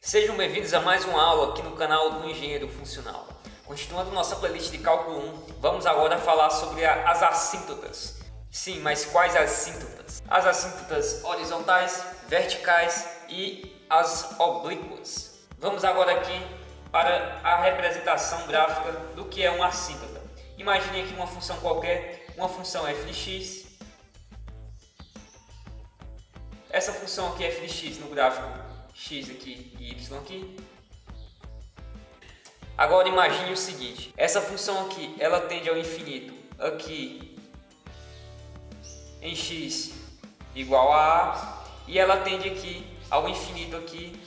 Sejam bem-vindos a mais uma aula aqui no canal do Engenheiro Funcional. Continuando nossa playlist de cálculo 1, vamos agora falar sobre as assíntotas. Sim, mas quais assíntotas? As assíntotas horizontais, verticais e as oblíquas. Vamos agora aqui para a representação gráfica do que é uma assíntota. Imagine aqui uma função qualquer, uma função f de x. Essa função aqui f de x no gráfico x aqui e y aqui. Agora imagine o seguinte, essa função aqui, ela tende ao infinito aqui em x igual a a, e ela tende aqui ao infinito aqui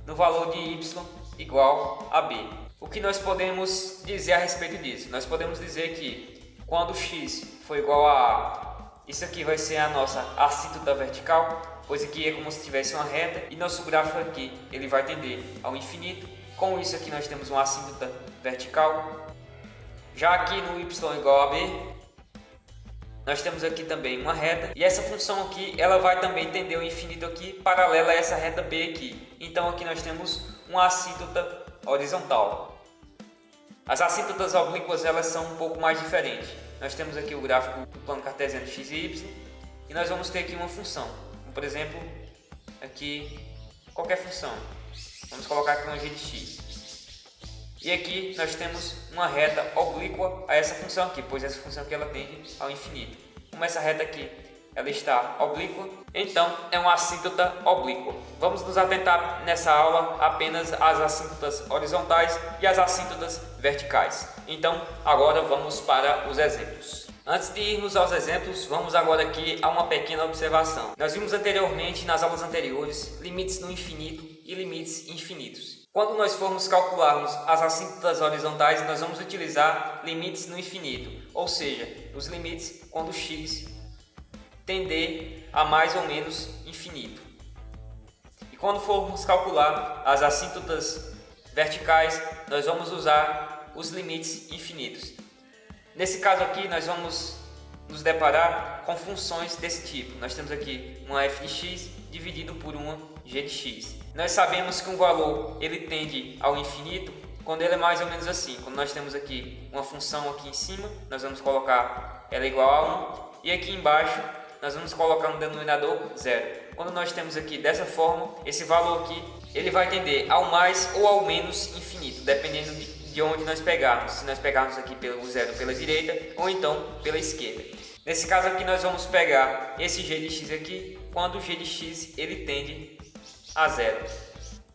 no valor de y igual a b. O que nós podemos dizer a respeito disso? Nós podemos dizer que quando x for igual a a, isso aqui vai ser a nossa assíntota vertical, pois aqui é como se tivesse uma reta e nosso gráfico aqui ele vai tender ao infinito. Com isso aqui nós temos uma assíntota vertical. Já aqui no y igual a b, nós temos aqui também uma reta e essa função aqui ela vai também tender ao infinito aqui, paralela a essa reta b aqui. Então aqui nós temos uma assíntota horizontal. As assíntotas oblíquas elas são um pouco mais diferentes. Nós temos aqui o gráfico do plano cartesiano x e y e nós vamos ter aqui uma função. Por exemplo, aqui qualquer função, vamos colocar aqui uma g de x, e aqui nós temos uma reta oblíqua a essa função aqui, pois essa função aqui ela tende ao infinito. Como essa reta aqui ela está oblíqua, então é uma assíntota oblíqua. Vamos nos atentar nessa aula apenas às assíntotas horizontais e às assíntotas verticais. Então agora vamos para os exemplos. Antes de irmos aos exemplos, vamos agora aqui a uma pequena observação. Nós vimos anteriormente, nas aulas anteriores, limites no infinito e limites infinitos. Quando nós formos calcularmos as assíntotas horizontais, nós vamos utilizar limites no infinito, ou seja, os limites quando x tender a mais ou menos infinito. E quando formos calcular as assíntotas verticais, nós vamos usar os limites infinitos. Nesse caso aqui, nós vamos nos deparar com funções desse tipo. Nós temos aqui uma f de x dividido por uma g de x. Nós sabemos que um valor ele tende ao infinito quando ele é mais ou menos assim. Quando nós temos aqui uma função aqui em cima, nós vamos colocar ela igual a 1 e aqui embaixo nós vamos colocar no denominador 0. Quando nós temos aqui dessa forma, esse valor aqui ele vai tender ao mais ou ao menos infinito, dependendo de onde nós pegarmos. Se nós pegarmos aqui pelo 0 pela direita ou então pela esquerda. Nesse caso aqui nós vamos pegar esse g de x aqui, quando o g de x ele tende a 0.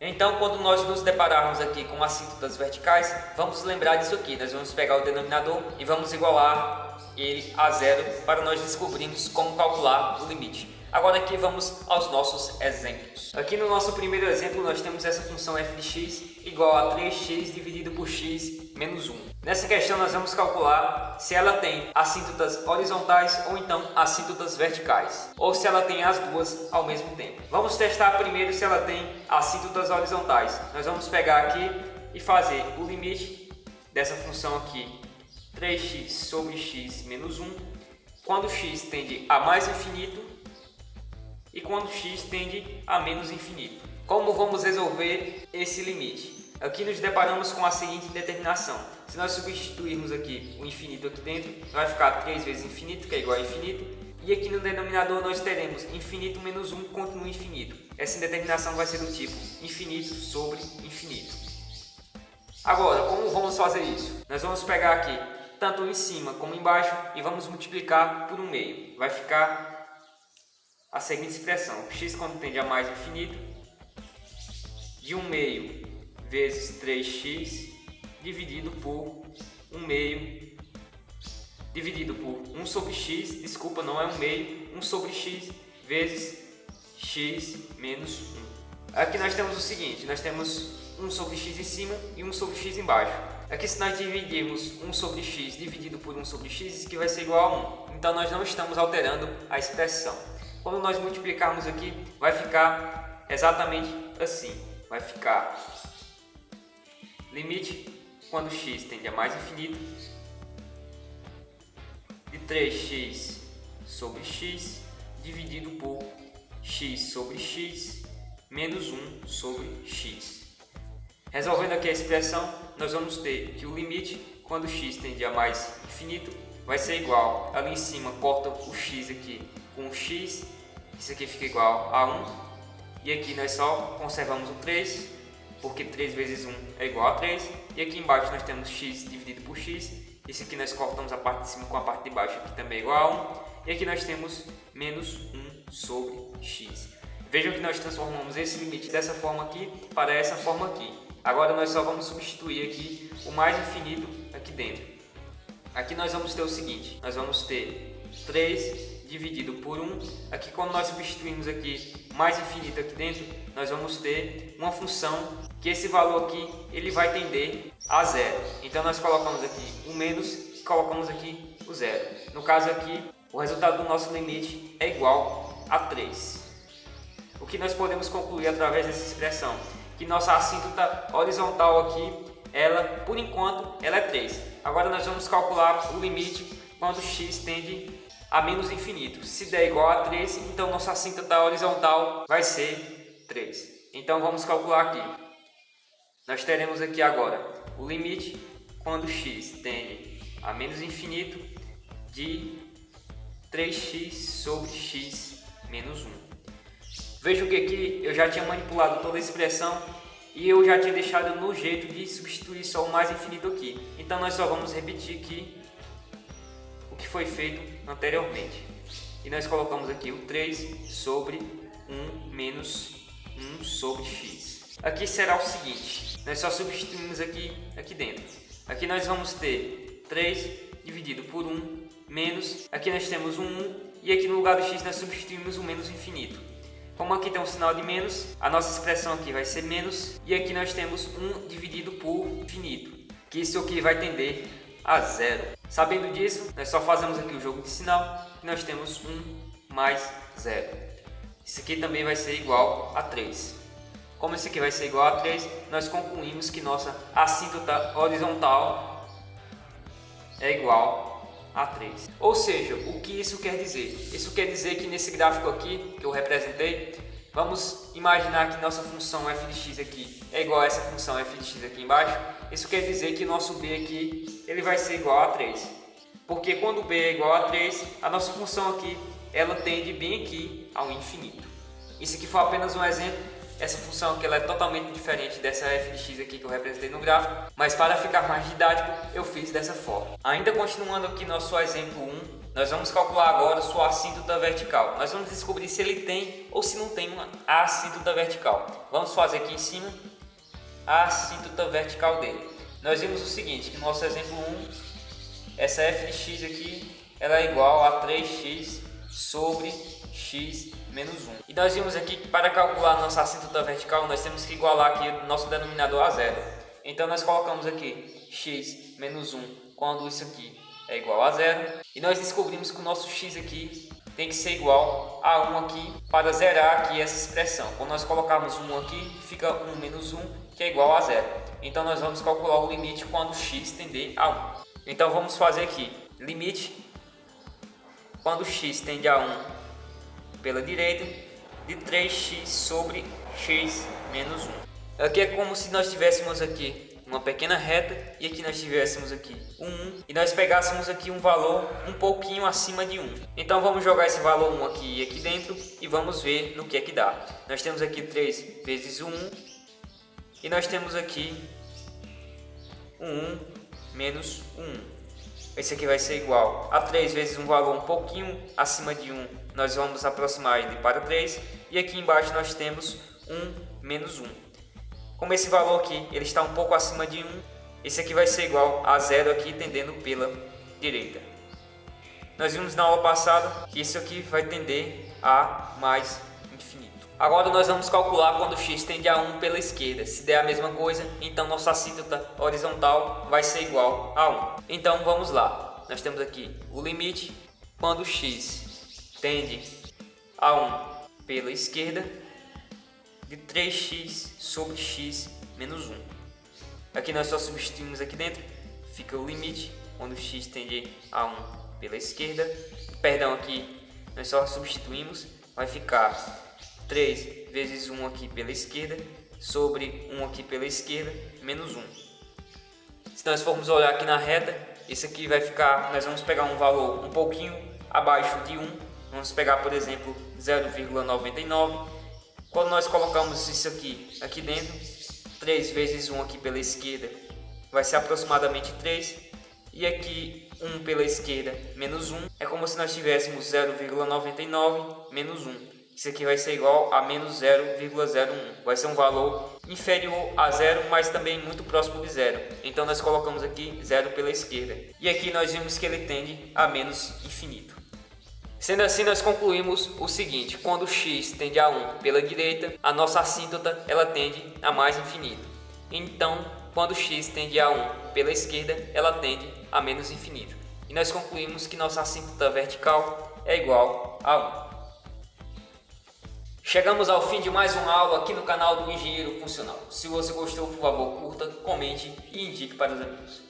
Então quando nós nos depararmos aqui com assíntotas verticais, vamos lembrar disso aqui. Nós vamos pegar o denominador e vamos igualar ele a 0 para nós descobrirmos como calcular o limite. Agora aqui vamos aos nossos exemplos. Aqui no nosso primeiro exemplo nós temos essa função f de x igual a 3x dividido por x menos 1. Nessa questão nós vamos calcular se ela tem assíntotas horizontais ou então assíntotas verticais, ou se ela tem as duas ao mesmo tempo. Vamos testar primeiro se ela tem assíntotas horizontais. Nós vamos pegar aqui e fazer o limite dessa função aqui, 3x sobre x menos 1, quando x tende a mais infinito e quando x tende a menos infinito. Como vamos resolver esse limite? Aqui nos deparamos com a seguinte determinação. Se nós substituirmos aqui o infinito aqui dentro, vai ficar 3 vezes infinito, que é igual a infinito. E aqui no denominador nós teremos infinito menos 1 continua infinito. Essa determinação vai ser do tipo infinito sobre infinito. Agora, como vamos fazer isso? Nós vamos pegar aqui tanto em cima como embaixo e vamos multiplicar por 1/2. Vai ficar a seguinte expressão: x quando tende a mais infinito, de 1/2 vezes 3x dividido por 1/2 dividido por 1 sobre x, desculpa, não é 1/2, 1 sobre x vezes x menos 1. Aqui nós temos o seguinte, nós temos 1 sobre x em cima e 1 sobre x embaixo. Aqui se nós dividirmos 1 sobre x dividido por 1 sobre x, isso aqui vai ser igual a 1. Então nós não estamos alterando a expressão. Quando nós multiplicarmos aqui, vai ficar exatamente assim. Vai ficar limite quando x tende a mais infinito de 3x sobre x dividido por x sobre x menos 1 sobre x. Resolvendo aqui a expressão, nós vamos ter que o limite, quando x tende a mais infinito, vai ser igual, ali em cima corta o x aqui com o x, isso aqui fica igual a 1, e aqui nós só conservamos o 3, porque 3 vezes 1 é igual a 3, e aqui embaixo nós temos x dividido por x, isso aqui nós cortamos a parte de cima com a parte de baixo, aqui também é igual a 1, e aqui nós temos menos 1 sobre x. Vejam que nós transformamos esse limite dessa forma aqui para essa forma aqui. Agora nós só vamos substituir aqui o mais infinito aqui dentro. Aqui nós vamos ter o seguinte, nós vamos ter 3 dividido por 1. Aqui quando nós substituímos aqui mais infinito aqui dentro, nós vamos ter uma função que esse valor aqui ele vai tender a zero. Então nós colocamos aqui o menos e colocamos aqui o zero. No caso aqui, o resultado do nosso limite é igual a 3. O que nós podemos concluir através dessa expressão? Que nossa assíntota horizontal aqui, ela, por enquanto, ela é 3. Agora nós vamos calcular o limite quando x tende a menos infinito. Se der igual a 3, então nossa assíntota horizontal vai ser 3. Então vamos calcular aqui. Nós teremos aqui agora o limite quando x tende a menos infinito de 3x sobre x menos 1. Vejo que aqui eu já tinha manipulado toda a expressão e eu já tinha deixado no jeito de substituir só o mais infinito aqui. Então nós só vamos repetir aqui o que foi feito anteriormente. E nós colocamos aqui o 3 sobre 1 menos 1 sobre x. Aqui será o seguinte, nós só substituímos aqui dentro. Aqui nós vamos ter 3 dividido por 1 menos, aqui nós temos um 1 e aqui no lugar do x nós substituímos o menos infinito. Como aqui tem um sinal de menos, a nossa expressão aqui vai ser menos. E aqui nós temos 1 dividido por infinito, que isso aqui vai tender a zero. Sabendo disso, nós só fazemos aqui o jogo de sinal, e nós temos 1 mais 0. Isso aqui também vai ser igual a 3. Como isso aqui vai ser igual a 3, nós concluímos que nossa assíntota horizontal é igual a 3. Ou seja, o que isso quer dizer? Isso quer dizer que nesse gráfico aqui, que eu representei, vamos imaginar que nossa função f de x aqui é igual a essa função f de x aqui embaixo. Isso quer dizer que nosso b aqui, ele vai ser igual a 3. Porque quando b é igual a 3, a nossa função aqui, ela tende bem aqui ao infinito. Isso aqui foi apenas um exemplo. Essa função aqui ela é totalmente diferente dessa f de x aqui que eu representei no gráfico, mas para ficar mais didático eu fiz dessa forma. Ainda continuando aqui nosso exemplo 1, nós vamos calcular agora sua assíntota vertical. Nós vamos descobrir se ele tem ou se não tem uma assíntota vertical. Vamos fazer aqui em cima a assíntota vertical dele. Nós vimos o seguinte, que no nosso exemplo 1, essa f de x aqui ela é igual a 3x sobre x menos 1. E nós vimos aqui que para calcular a nossa assíntota vertical, nós temos que igualar aqui o nosso denominador a zero. Então nós colocamos aqui x menos 1 quando isso aqui é igual a zero. E nós descobrimos que o nosso x aqui tem que ser igual a 1 aqui para zerar aqui essa expressão. Quando nós colocarmos 1 aqui, fica 1 menos 1, que é igual a zero. Então nós vamos calcular o limite quando x tender a 1. Então vamos fazer aqui, limite quando x tende a 1 pela direita de 3x sobre x menos 1. Aqui é como se nós tivéssemos aqui uma pequena reta e aqui nós tivéssemos aqui um 1 e nós pegássemos aqui um valor um pouquinho acima de 1. Então vamos jogar esse valor 1 aqui e aqui dentro e vamos ver no que é que dá. Nós temos aqui 3 vezes 1 e nós temos aqui um 1 menos 1. Esse aqui vai ser igual a 3 vezes um valor um pouquinho acima de 1. Nós vamos aproximar ele para 3. E aqui embaixo nós temos 1 menos 1. Como esse valor aqui ele está um pouco acima de 1, esse aqui vai ser igual a 0 aqui tendendo pela direita. Nós vimos na aula passada que isso aqui vai tender a mais infinito. Agora nós vamos calcular quando x tende a 1 pela esquerda. Se der a mesma coisa, então nossa assíntota horizontal vai ser igual a 1. Então vamos lá. Nós temos aqui o limite quando x tende a 1 pela esquerda de 3x sobre x menos 1. Aqui nós só substituímos aqui dentro, fica o limite quando x tende a 1 pela esquerda. Perdão, aqui nós só substituímos, vai ficar 3 vezes 1 aqui pela esquerda, sobre 1 aqui pela esquerda, menos 1. Se nós formos olhar aqui na reta, isso aqui vai ficar, nós vamos pegar um valor um pouquinho abaixo de 1, vamos pegar, por exemplo, 0,99. Quando nós colocamos isso aqui dentro, 3 vezes 1 aqui pela esquerda vai ser aproximadamente 3, e aqui 1 pela esquerda menos 1, é como se nós tivéssemos 0,99 menos 1. Isso aqui vai ser igual a menos 0,01. Vai ser um valor inferior a zero, mas também muito próximo de zero. Então nós colocamos aqui 0 pela esquerda. E aqui nós vimos que ele tende a menos infinito. Sendo assim, nós concluímos o seguinte: quando x tende a 1 pela direita, a nossa assíntota ela tende a mais infinito. Então, quando x tende a 1 pela esquerda, ela tende a menos infinito. E nós concluímos que nossa assíntota vertical é igual a 1. Chegamos ao fim de mais uma aula aqui no canal do Engenheiro Funcional. Se você gostou, por favor, curta, comente e indique para os amigos.